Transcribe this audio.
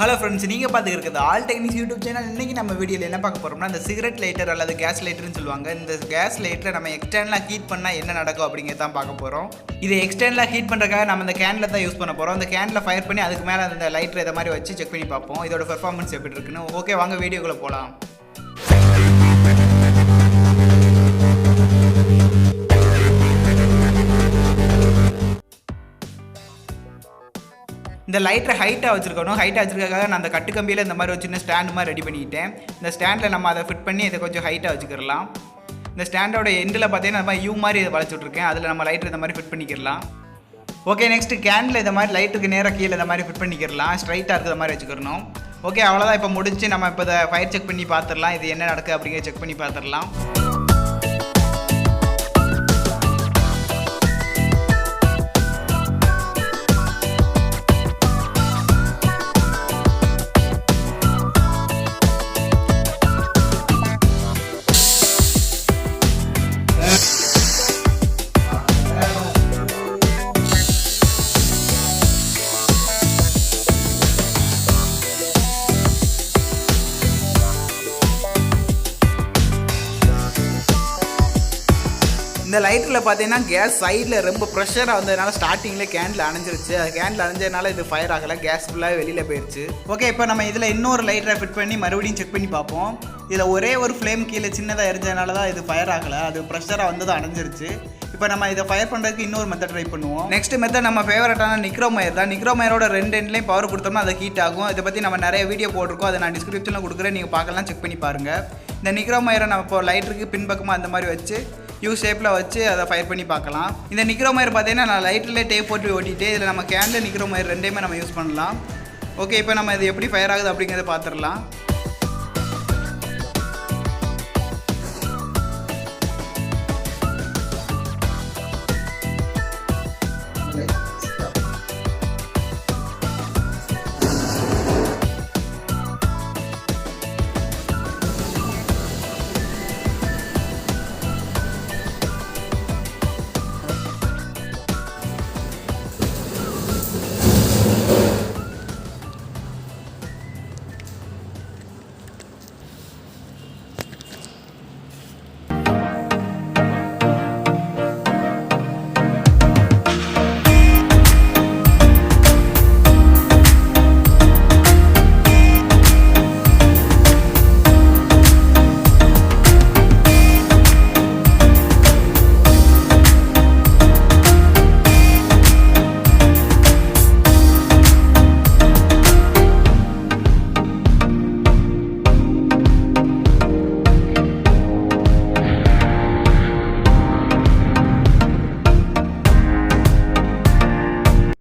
Hello friends, நீங்கள் பார்த்துக்கிறது all techniques YouTube channel. இன்றைக்கி நம்ம வீடியோவில் என்ன பார்க்க போகிறோம்னா, இந்த சிகரெட் லைட்டர் அல்லது கேஸ் லைட்டர்னு சொல்லுவாங்க. இந்த கேஸ் லைட்டரை நம்ம எக்ஸ்டர்னலாக ஹீட் பண்ணால் என்ன நடக்கும் அப்படிங்கிறத தான் பார்க்க போகிறோம். இதை எக்ஸ்டர்னலாக ஹீட் பண்ணுறதுக்காக நம்ம இந்த கேனில் தான் யூஸ் பண்ண போகிறோம். அந்த கேனில் ஃபயர் பண்ணி அதுக்கு மேலே அந்த லைட்டர் இதை மாதிரி வச்சு செக் பண்ணி பார்ப்போம் இதோட பெர்ஃபார்மன்ஸ் எப்படி இருக்குன்னு. ஓகே, வாங்க வீடியோக்குள்ளே போகலாம். இந்த லைட்டரை ஹைட்டாக வச்சுருக்கணும். ஹைட்டாக வச்சுருக்காக நான் அந்த கட்டுக்கம்பியில் இந்த மாதிரி ஒரு சின்ன ஸ்டாண்டு மாதிரி ரெடி பண்ணிக்கிட்டேன். இந்த ஸ்டாண்டில் நம்ம அதை ஃபிட் பண்ணி இதை கொஞ்சம் ஹைட்டாக வச்சுக்கிடலாம். இந்த ஸ்டாண்டோட எண்டில் பார்த்தீங்கன்னா நம்ம யூ மாதிரி இதை வளைச்சி விட்ருக்கேன். அதில் நம்ம லைட்டர் இந்த மாதிரி ஃபிட் பண்ணிக்கிடலாம். ஓகே, நெக்ஸ்ட்டு கேனில் இந்த மாதிரி லைட்டுக்கு நேராக கீழே இந்த மாதிரி ஃபிட் பண்ணிக்கிடலாம். ஸ்ட்ரைட்டாக இருக்கிற மாதிரி வச்சுக்கிறணும். ஓகே, அவ்வளோதான். இப்போ முடிச்சு நம்ம இப்போ இதை ஃபயர் செக் பண்ணி பார்த்துடலாம். இது என்ன நடக்குது அப்படிங்கிற செக் பண்ணி பார்த்துடலாம். இந்த லைட்டரில் பார்த்தீங்கன்னா கேஸ் சைடில் ரொம்ப ப்ரெஷராக வந்ததுனால ஸ்டார்டிங்கில் கேனில் அணைஞ்சிருச்சு. அது கேனில் அணைஞ்சதுனால இது ஃபயர் ஆகலை, கேஸ் ஃபுல்லாக வெளியில் போயிடுச்சு. ஓகே, இப்போ நம்ம இதில் இன்னொரு லைட்டரை ஃபிட் பண்ணி மறுபடியும் செக் பண்ணி பார்ப்போம். இதில் ஒரே ஒரு ஃப்ளேம் கீழே சின்னதாக எரிஞ்சதுனால தான் இது ஃபயர் ஆகலை, அது ப்ரெஷராக வந்தது அணைஞ்சிருச்சு. இப்போ நம்ம இதை ஃபயர் பண்ணுறதுக்கு இன்னொரு மெத்தட் ட்ரை பண்ணுவோம். நெக்ஸ்ட் மெத்தட் நம்ம ஃபேவரட்டான நிக்ரோம் ஒயர் தான். நிக்ரோம் ஒயரோட ரெண்டு எண்ட்லேயும் பவர் கொடுத்தோம்னா அது ஹீட் ஆகும். இதை பற்றி நம்ம நிறைய வீடியோ போட்டிருக்கோம், அதை நான் டிஸ்கிரிப்ஷனில் கொடுக்குறேன், நீங்கள் பார்க்கலாம், செக் பண்ணி பாருங்கள். இந்த நிக்ரோம் ஒயரை நம்ம இப்போ லைட்டருக்கு பின்பக்கமாக அந்த மாதிரி வச்சு யூ ஷேப்பில் வச்சு அதை ஃபயர் பண்ணி பார்க்கலாம். இந்த நிக்ரோம் ஒயர் பார்த்தீங்கன்னா நான் லைட்டர்லேயே டேப் போட்டு ஓட்டிட்டு இதில் நம்ம கேனில் நிக்ரோம் ஒயர் ரெண்டையுமே நம்ம யூஸ் பண்ணலாம். ஓகே, இப்போ நம்ம இது எப்படி ஃபயர் ஆகுது அப்படிங்கிறத பார்த்துடலாம்.